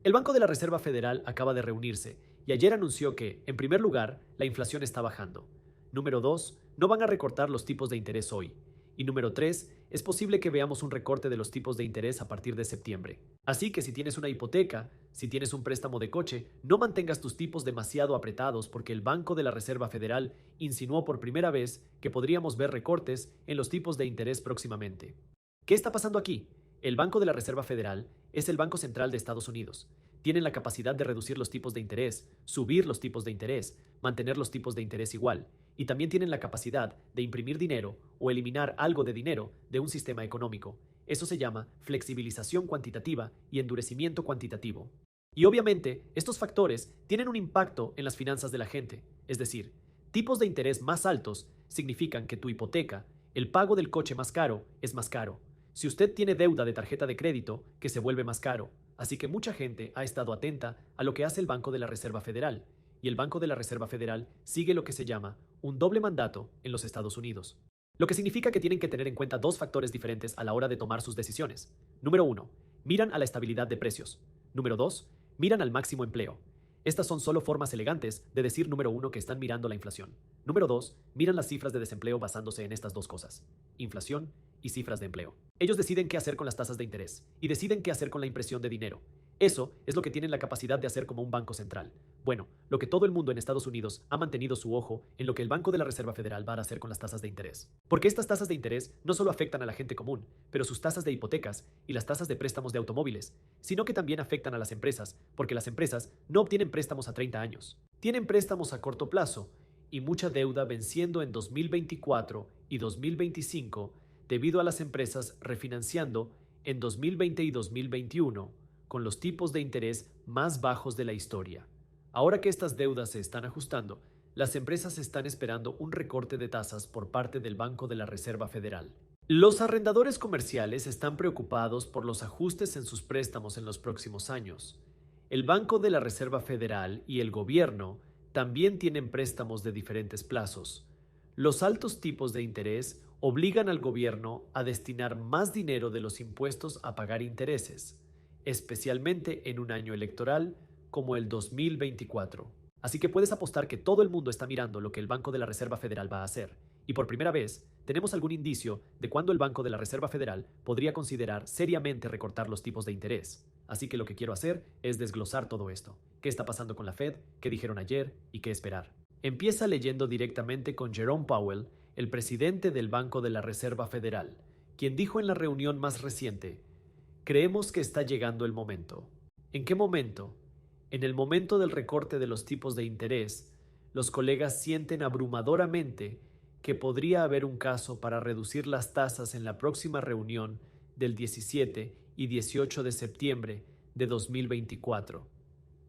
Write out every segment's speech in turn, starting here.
El Banco de la Reserva Federal acaba de reunirse y ayer anunció que, en primer lugar, la inflación está bajando. Número 2, no van a recortar los tipos de interés hoy. Y número 3, es posible que veamos un recorte de los tipos de interés a partir de septiembre. Así que si tienes una hipoteca, si tienes un préstamo de coche, no mantengas tus tipos demasiado apretados porque el Banco de la Reserva Federal insinuó por primera vez que podríamos ver recortes en los tipos de interés próximamente. ¿Qué está pasando aquí? El Banco de la Reserva Federal es el Banco Central de Estados Unidos. Tienen la capacidad de reducir los tipos de interés, subir los tipos de interés, mantener los tipos de interés igual, y también tienen la capacidad de imprimir dinero o eliminar algo de dinero de un sistema económico. Eso se llama flexibilización cuantitativa y endurecimiento cuantitativo. Y obviamente, estos factores tienen un impacto en las finanzas de la gente. Es decir, tipos de interés más altos significan que tu hipoteca, el pago del coche más caro, es más caro. Si usted tiene deuda de tarjeta de crédito, que se vuelve más caro. Así que mucha gente ha estado atenta a lo que hace el Banco de la Reserva Federal. Y el Banco de la Reserva Federal sigue lo que se llama un doble mandato en los Estados Unidos. Lo que significa que tienen que tener en cuenta dos factores diferentes a la hora de tomar sus decisiones. Número 1, miran a la estabilidad de precios. Número 2, miran al máximo empleo. Estas son solo formas elegantes de decir número 1 que están mirando la inflación. Número 2, miran las cifras de desempleo basándose en estas dos cosas, inflación y cifras de empleo. Ellos deciden qué hacer con las tasas de interés y deciden qué hacer con la impresión de dinero. Eso es lo que tienen la capacidad de hacer como un banco central. Bueno, lo que todo el mundo en Estados Unidos ha mantenido su ojo en lo que el Banco de la Reserva Federal va a hacer con las tasas de interés. Porque estas tasas de interés no solo afectan a la gente común, pero sus tasas de hipotecas y las tasas de préstamos de automóviles, sino que también afectan a las empresas, porque las empresas no obtienen préstamos a 30 años. Tienen préstamos a corto plazo y mucha deuda venciendo en 2024 y 2025 debido a las empresas refinanciando en 2020 y 2021 con los tipos de interés más bajos de la historia. Ahora que estas deudas se están ajustando, las empresas están esperando un recorte de tasas por parte del Banco de la Reserva Federal. Los arrendadores comerciales están preocupados por los ajustes en sus préstamos en los próximos años. El Banco de la Reserva Federal y el gobierno también tienen préstamos de diferentes plazos. Los altos tipos de interés obligan al gobierno a destinar más dinero de los impuestos a pagar intereses, especialmente en un año electoral como el 2024. Así que puedes apostar que todo el mundo está mirando lo que el Banco de la Reserva Federal va a hacer. Y por primera vez, tenemos algún indicio de cuándo el Banco de la Reserva Federal podría considerar seriamente recortar los tipos de interés. Así que lo que quiero hacer es desglosar todo esto. ¿Qué está pasando con la Fed? ¿Qué dijeron ayer? ¿Y qué esperar? Empieza leyendo directamente con Jerome Powell, el presidente del Banco de la Reserva Federal, quien dijo en la reunión más reciente: creemos que está llegando el momento. ¿En qué momento? En el momento del recorte de los tipos de interés, los colegas sienten abrumadoramente que podría haber un caso para reducir las tasas en la próxima reunión del 17 y 18 de septiembre de 2024.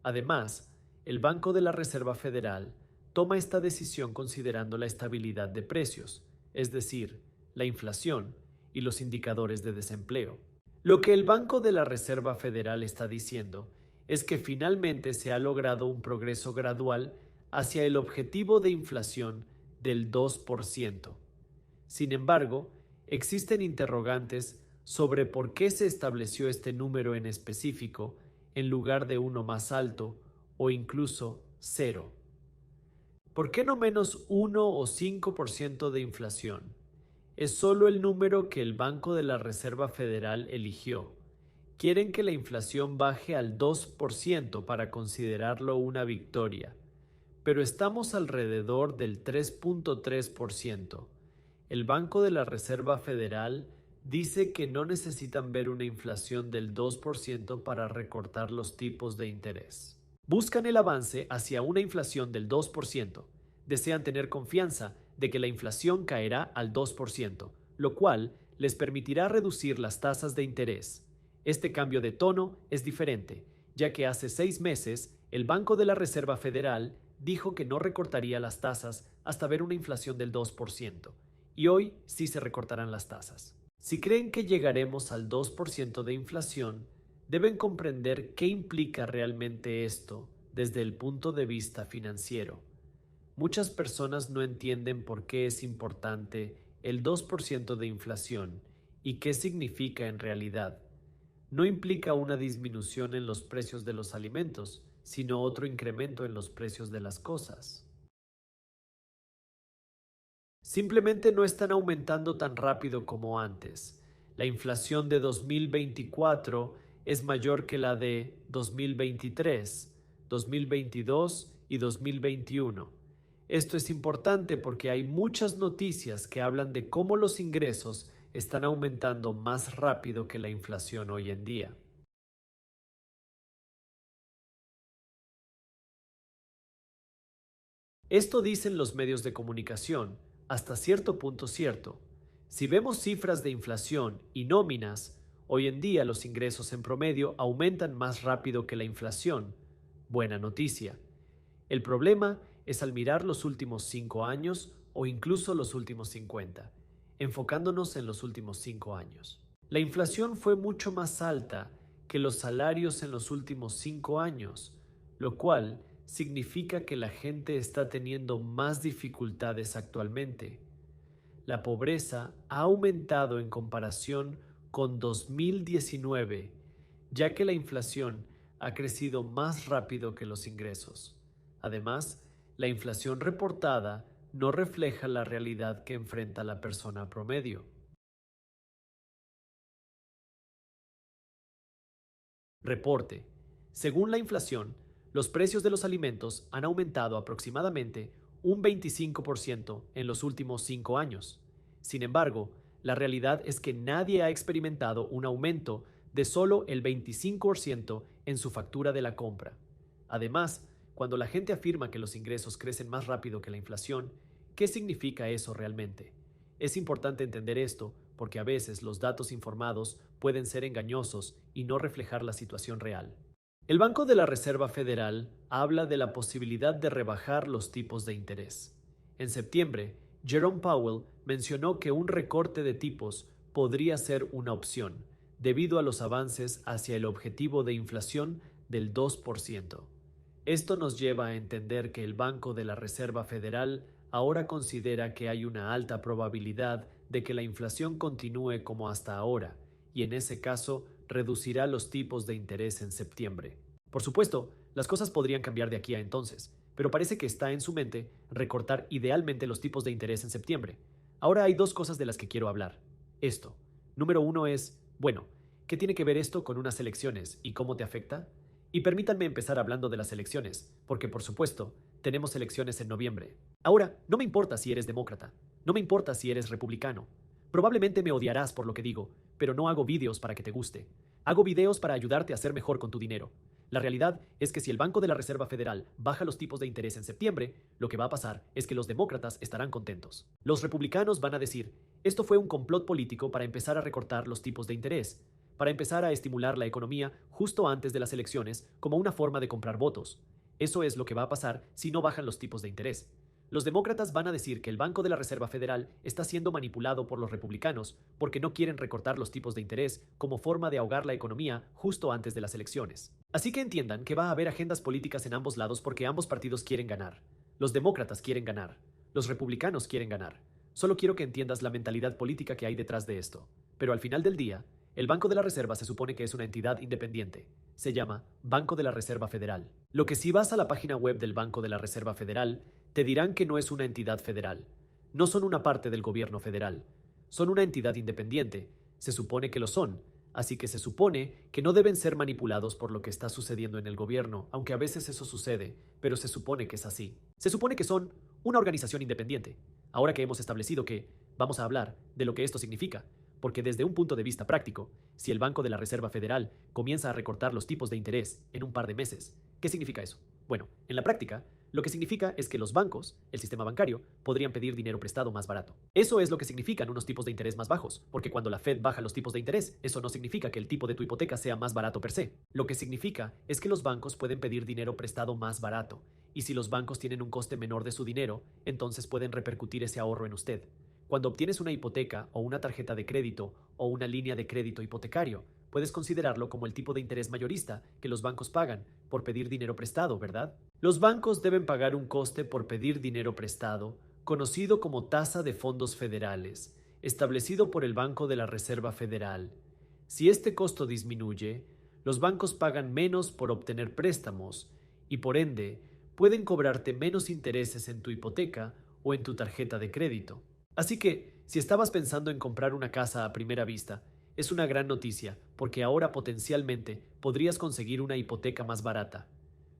Además, el Banco de la Reserva Federal toma esta decisión considerando la estabilidad de precios, es decir, la inflación y los indicadores de desempleo. Lo que el Banco de la Reserva Federal está diciendo es que finalmente se ha logrado un progreso gradual hacia el objetivo de inflación del 2%. Sin embargo, existen interrogantes sobre por qué se estableció este número en específico en lugar de uno más alto o incluso cero. ¿Por qué no menos 1 o 5% de inflación? Es solo el número que el Banco de la Reserva Federal eligió. Quieren que la inflación baje al 2% para considerarlo una victoria, pero estamos alrededor del 3.3%. El Banco de la Reserva Federal dice que no necesitan ver una inflación del 2% para recortar los tipos de interés. Buscan el avance hacia una inflación del 2%. Desean tener confianza de que la inflación caerá al 2%, lo cual les permitirá reducir las tasas de interés. Este cambio de tono es diferente, ya que hace 6 meses el Banco de la Reserva Federal dijo que no recortaría las tasas hasta ver una inflación del 2%, y hoy sí se recortarán las tasas. Si creen que llegaremos al 2% de inflación, deben comprender qué implica realmente esto desde el punto de vista financiero. Muchas personas no entienden por qué es importante el 2% de inflación y qué significa en realidad. no implica una disminución en los precios de los alimentos, sino otro incremento en los precios de las cosas. Simplemente no están aumentando tan rápido como antes. La inflación de 2024 es mayor que la de 2023, 2022 y 2021. Esto es importante porque hay muchas noticias que hablan de cómo los ingresos están aumentando más rápido que la inflación hoy en día. Esto dicen los medios de comunicación, hasta cierto punto cierto. Si vemos cifras de inflación y nóminas, hoy en día los ingresos en promedio aumentan más rápido que la inflación. Buena noticia. El problema es al mirar los últimos 5 años o incluso los últimos 50, enfocándonos en los últimos 5 años. La inflación fue mucho más alta que los salarios en los últimos 5 años, lo cual significa que la gente está teniendo más dificultades actualmente. La pobreza ha aumentado en comparación con 2019, ya que la inflación ha crecido más rápido que los ingresos. Además, la inflación reportada no refleja la realidad que enfrenta la persona promedio. Reporte. Según la inflación, los precios de los alimentos han aumentado aproximadamente un 25% en los últimos 5 años. Sin embargo, la realidad es que nadie ha experimentado un aumento de solo el 25% en su factura de la compra. Además, cuando la gente afirma que los ingresos crecen más rápido que la inflación, ¿qué significa eso realmente? Es importante entender esto porque a veces los datos informados pueden ser engañosos y no reflejar la situación real. El Banco de la Reserva Federal habla de la posibilidad de rebajar los tipos de interés. En septiembre, Jerome Powell mencionó que un recorte de tipos podría ser una opción, debido a los avances hacia el objetivo de inflación del 2%. Esto nos lleva a entender que el Banco de la Reserva Federal ahora considera que hay una alta probabilidad de que la inflación continúe como hasta ahora, y en ese caso reducirá los tipos de interés en septiembre. Por supuesto, las cosas podrían cambiar de aquí a entonces, pero parece que está en su mente recortar idealmente los tipos de interés en septiembre. Ahora hay dos cosas de las que quiero hablar. Esto. Número uno es, bueno, ¿qué tiene que ver esto con unas elecciones y cómo te afecta? Y permítanme empezar hablando de las elecciones, porque por supuesto, tenemos elecciones en noviembre. Ahora, no me importa si eres demócrata, no me importa si eres republicano. Probablemente me odiarás por lo que digo, pero no hago vídeos para que te guste. Hago videos para ayudarte a ser mejor con tu dinero. La realidad es que si el Banco de la Reserva Federal baja los tipos de interés en septiembre, lo que va a pasar es que los demócratas estarán contentos. Los republicanos van a decir, esto fue un complot político para empezar a recortar los tipos de interés, para empezar a estimular la economía justo antes de las elecciones como una forma de comprar votos. Eso es lo que va a pasar si no bajan los tipos de interés. Los demócratas van a decir que el Banco de la Reserva Federal está siendo manipulado por los republicanos porque no quieren recortar los tipos de interés como forma de ahogar la economía justo antes de las elecciones. Así que entiendan que va a haber agendas políticas en ambos lados porque ambos partidos quieren ganar. Los demócratas quieren ganar. Los republicanos quieren ganar. Solo quiero que entiendas la mentalidad política que hay detrás de esto. Pero al final del día, el Banco de la Reserva se supone que es una entidad independiente. Se llama Banco de la Reserva Federal. Lo que si vas a la página web del Banco de la Reserva Federal, te dirán que no es una entidad federal. No son una parte del gobierno federal. Son una entidad independiente. Se supone que lo son. Así que se supone que no deben ser manipulados por lo que está sucediendo en el gobierno, aunque a veces eso sucede, pero se supone que es así. Se supone que son una organización independiente. Ahora que hemos establecido que, vamos a hablar de lo que esto significa, porque desde un punto de vista práctico, si el Banco de la Reserva Federal comienza a recortar los tipos de interés en un par de meses, ¿qué significa eso? Bueno, en la práctica, lo que significa es que los bancos, el sistema bancario, podrían pedir dinero prestado más barato. Eso es lo que significan unos tipos de interés más bajos, porque cuando la Fed baja los tipos de interés, eso no significa que el tipo de tu hipoteca sea más barato per se. Lo que significa es que los bancos pueden pedir dinero prestado más barato, y si los bancos tienen un coste menor de su dinero, entonces pueden repercutir ese ahorro en usted. Cuando obtienes una hipoteca o una tarjeta de crédito o una línea de crédito hipotecario, puedes considerarlo como el tipo de interés mayorista que los bancos pagan por pedir dinero prestado, ¿verdad? Los bancos deben pagar un coste por pedir dinero prestado, conocido como tasa de fondos federales, establecido por el Banco de la Reserva Federal. Si este costo disminuye, los bancos pagan menos por obtener préstamos y por ende pueden cobrarte menos intereses en tu hipoteca o en tu tarjeta de crédito. Así que, si estabas pensando en comprar una casa a primera vista, es una gran noticia porque ahora potencialmente podrías conseguir una hipoteca más barata.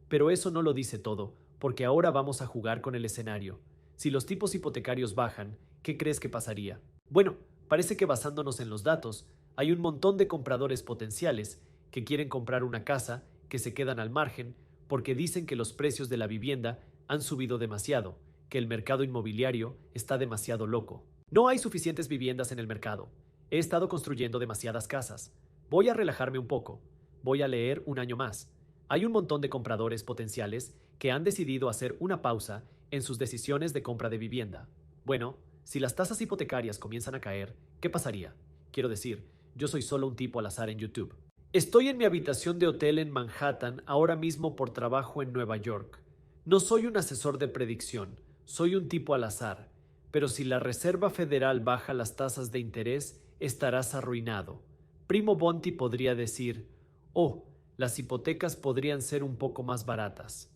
Pero eso no lo dice todo, porque ahora vamos a jugar con el escenario. Si los tipos hipotecarios bajan, ¿qué crees que pasaría? Bueno, parece que basándonos en los datos, hay un montón de compradores potenciales que quieren comprar una casa, que se quedan al margen, porque dicen que los precios de la vivienda han subido demasiado, que el mercado inmobiliario está demasiado loco. No hay suficientes viviendas en el mercado. He estado construyendo demasiadas casas. Voy a relajarme un poco. Voy a leer un año más. Hay un montón de compradores potenciales que han decidido hacer una pausa en sus decisiones de compra de vivienda. Bueno, si las tasas hipotecarias comienzan a caer, ¿qué pasaría? Quiero decir, yo soy solo un tipo al azar en YouTube. Estoy en mi habitación de hotel en Manhattan ahora mismo por trabajo en Nueva York. No soy un asesor de predicción, soy un tipo al azar. Pero si la Reserva Federal baja las tasas de interés, estarás arruinado. Primo Bonti podría decir, oh, las hipotecas podrían ser un poco más baratas.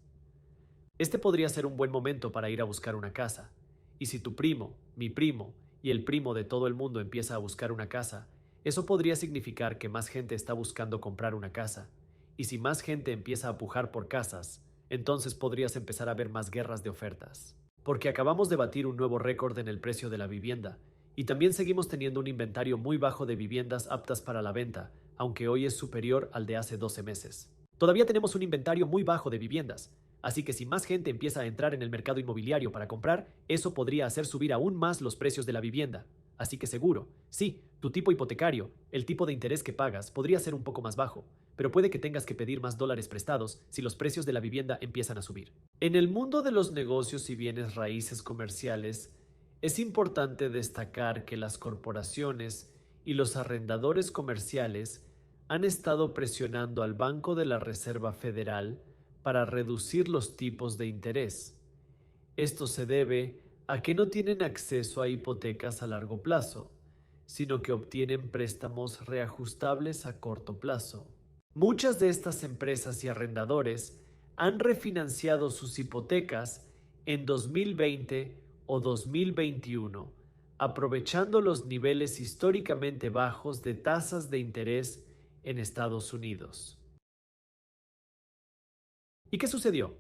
Este podría ser un buen momento para ir a buscar una casa. Y si tu primo, mi primo y el primo de todo el mundo empieza a buscar una casa, eso podría significar que más gente está buscando comprar una casa. Y si más gente empieza a pujar por casas, entonces podrías empezar a ver más guerras de ofertas. Porque acabamos de batir un nuevo récord en el precio de la vivienda, y también seguimos teniendo un inventario muy bajo de viviendas aptas para la venta, aunque hoy es superior al de hace 12 meses. Todavía tenemos un inventario muy bajo de viviendas, así que si más gente empieza a entrar en el mercado inmobiliario para comprar, eso podría hacer subir aún más los precios de la vivienda. Así que seguro, sí, tu tipo hipotecario, el tipo de interés que pagas, podría ser un poco más bajo, pero puede que tengas que pedir más dólares prestados si los precios de la vivienda empiezan a subir. En el mundo de los negocios y bienes raíces comerciales, es importante destacar que las corporaciones y los arrendadores comerciales han estado presionando al Banco de la Reserva Federal para reducir los tipos de interés. Esto se debe a que no tienen acceso a hipotecas a largo plazo, sino que obtienen préstamos reajustables a corto plazo. Muchas de estas empresas y arrendadores han refinanciado sus hipotecas en 2020 o 2021, aprovechando los niveles históricamente bajos de tasas de interés en Estados Unidos. ¿Y qué sucedió?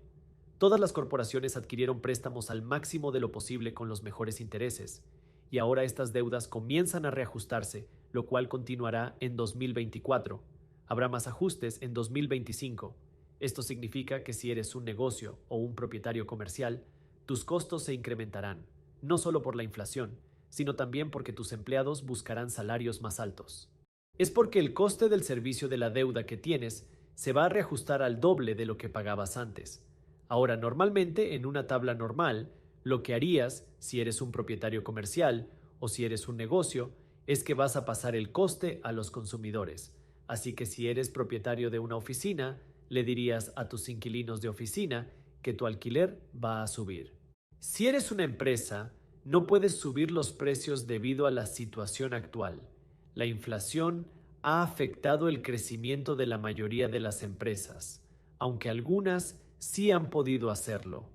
Todas las corporaciones adquirieron préstamos al máximo de lo posible con los mejores intereses, y ahora estas deudas comienzan a reajustarse, lo cual continuará en 2024. Habrá más ajustes en 2025. Esto significa que si eres un negocio o un propietario comercial, tus costos se incrementarán, no solo por la inflación, sino también porque tus empleados buscarán salarios más altos. Es porque el coste del servicio de la deuda que tienes se va a reajustar al doble de lo que pagabas antes. Ahora, normalmente, en una tabla normal, lo que harías, si eres un propietario comercial o si eres un negocio, es que vas a pasar el coste a los consumidores. Así que si eres propietario de una oficina, le dirías a tus inquilinos de oficina que tu alquiler va a subir. Si eres una empresa, no puedes subir los precios debido a la situación actual. La inflación ha afectado el crecimiento de la mayoría de las empresas, aunque algunas sí han podido hacerlo.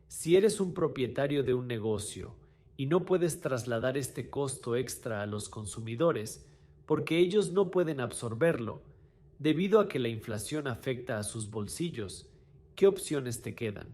Si eres un propietario de un negocio y no puedes trasladar este costo extra a los consumidores porque ellos no pueden absorberlo, debido a que la inflación afecta a sus bolsillos, ¿qué opciones te quedan?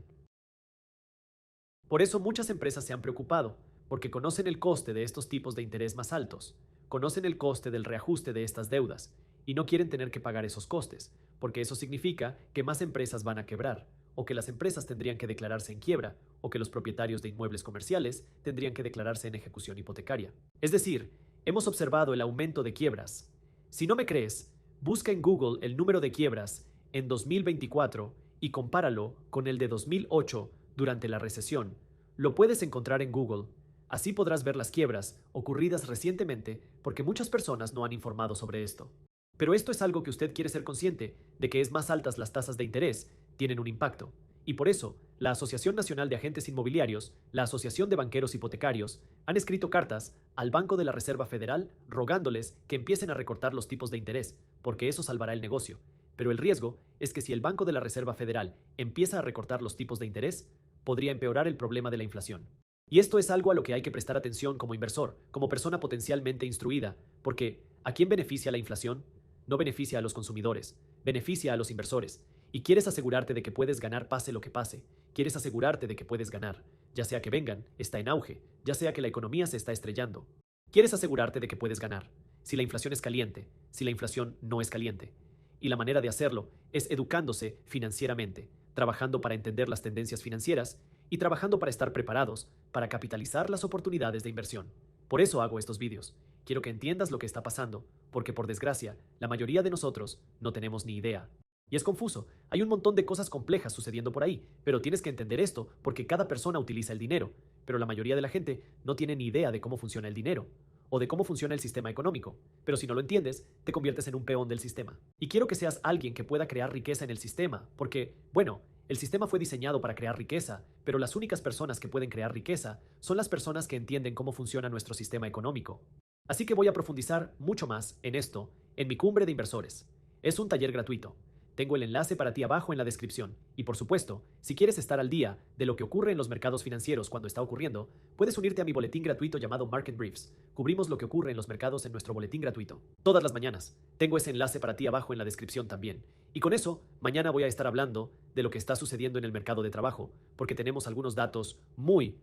Por eso muchas empresas se han preocupado, porque conocen el coste de estos tipos de interés más altos, conocen el coste del reajuste de estas deudas, y no quieren tener que pagar esos costes, porque eso significa que más empresas van a quebrar, o que las empresas tendrían que declararse en quiebra, o que los propietarios de inmuebles comerciales tendrían que declararse en ejecución hipotecaria. Es decir, hemos observado el aumento de quiebras. Si no me crees, busca en Google el número de quiebras en 2024 y compáralo con el de 2008 durante la recesión. Lo puedes encontrar en Google. Así podrás ver las quiebras ocurridas recientemente porque muchas personas no han informado sobre esto. Pero esto es algo que usted quiere ser consciente de que es más altas las tasas de interés tienen un impacto. Y por eso, la Asociación Nacional de Agentes Inmobiliarios, la Asociación de Banqueros Hipotecarios, han escrito cartas al Banco de la Reserva Federal rogándoles que empiecen a recortar los tipos de interés, porque eso salvará el negocio. Pero el riesgo es que si el Banco de la Reserva Federal empieza a recortar los tipos de interés, podría empeorar el problema de la inflación. Y esto es algo a lo que hay que prestar atención como inversor, como persona potencialmente instruida, porque ¿a quién beneficia la inflación? No beneficia a los consumidores, beneficia a los inversores. Y quieres asegurarte de que puedes ganar pase lo que pase. Quieres asegurarte de que puedes ganar, ya sea que vengan, está en auge, ya sea que la economía se está estrellando. Quieres asegurarte de que puedes ganar, si la inflación es caliente, si la inflación no es caliente. Y la manera de hacerlo es educándose financieramente, trabajando para entender las tendencias financieras y trabajando para estar preparados para capitalizar las oportunidades de inversión. Por eso hago estos vídeos. Quiero que entiendas lo que está pasando, porque por desgracia, la mayoría de nosotros no tenemos ni idea. Y es confuso, hay un montón de cosas complejas sucediendo por ahí, pero tienes que entender esto porque cada persona utiliza el dinero, pero la mayoría de la gente no tiene ni idea de cómo funciona el dinero o de cómo funciona el sistema económico. Pero si no lo entiendes, te conviertes en un peón del sistema. Y quiero que seas alguien que pueda crear riqueza en el sistema, porque, bueno, el sistema fue diseñado para crear riqueza, pero las únicas personas que pueden crear riqueza son las personas que entienden cómo funciona nuestro sistema económico. Así que voy a profundizar mucho más en esto en mi cumbre de inversores. Es un taller gratuito. Tengo el enlace para ti abajo en la descripción. Y por supuesto, si quieres estar al día de lo que ocurre en los mercados financieros cuando está ocurriendo, puedes unirte a mi boletín gratuito llamado Market Briefs. Cubrimos lo que ocurre en los mercados en nuestro boletín gratuito. Todas las mañanas. Tengo ese enlace para ti abajo en la descripción también. Y con eso, mañana voy a estar hablando de lo que está sucediendo en el mercado de trabajo, porque tenemos algunos datos muy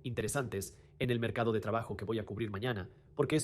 interesantes en el mercado de trabajo que voy a cubrir mañana, porque eso